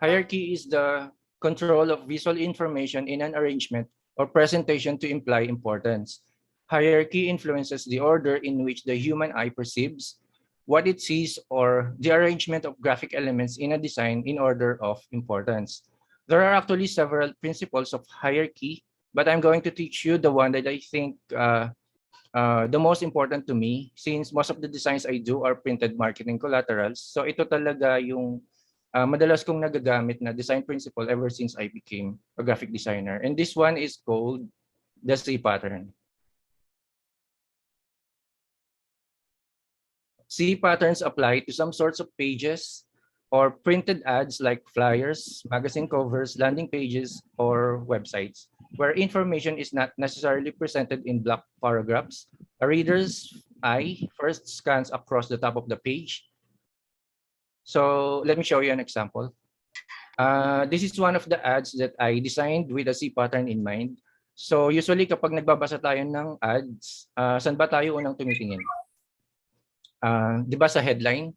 Hierarchy is the control of visual information in an arrangement or presentation to imply importance. Hierarchy influences the order in which the human eye perceives what it sees or the arrangement of graphic elements in a design in order of importance. There are actually several principles of hierarchy, but I'm going to teach you the one that I think the most important to me, since most of the designs I do are printed marketing collaterals. So ito talaga yung madalas kong nagagamit na design principle ever since I became a graphic designer. And this one is called the C pattern. C patterns apply to some sorts of pages or printed ads like flyers, magazine covers, landing pages, or websites, where information is not necessarily presented in block paragraphs. A reader's eye first scans across the top of the page. So let me show you an example. This is one of the ads that I designed with a C pattern in mind. So usually kapag nagbabasa tayo ng ads, saan ba tayo unang tumitingin? Di ba sa headline?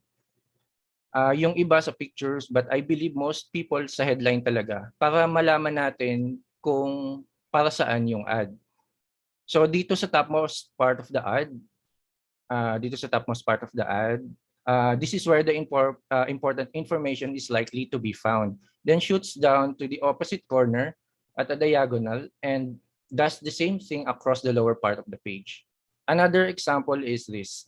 Yung iba sa pictures, but I believe most people sa headline talaga para malaman natin kung para saan yung ad. So dito sa topmost part of the ad, this is where the important information is likely to be found. Then shoots down to the opposite corner at a diagonal and does the same thing across the lower part of the page. Another example is this.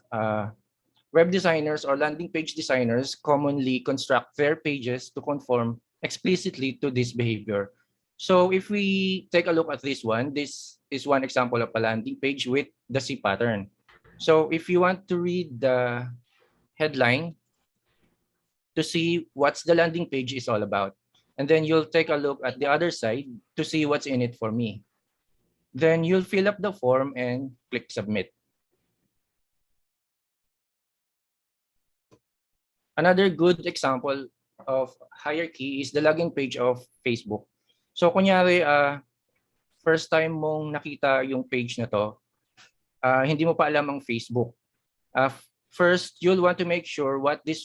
Web designers or landing page designers commonly construct their pages to conform explicitly to this behavior. So if we take a look at this is one example of a landing page with the C pattern. So if you want to read the headline to see what's the landing page is all about, and then you'll take a look at the other side to see what's in it for me. Then you'll fill up the form and click submit. Another good example of hierarchy is the login page of Facebook. So kunyari, first time mong nakita yung page na to, hindi mo pa alam ang Facebook. First, you'll want to make sure what is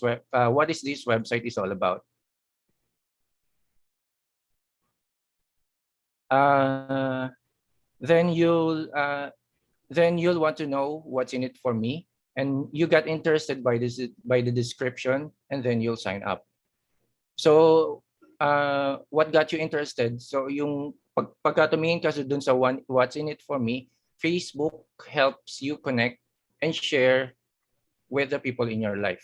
this website is all about. Then you'll want to know what's in it for me. And you got interested by the description, and then you'll sign up. So what got you interested? So yung pagka tumingin ka dun sa what's in it for me, Facebook helps you connect and share with the people in your life.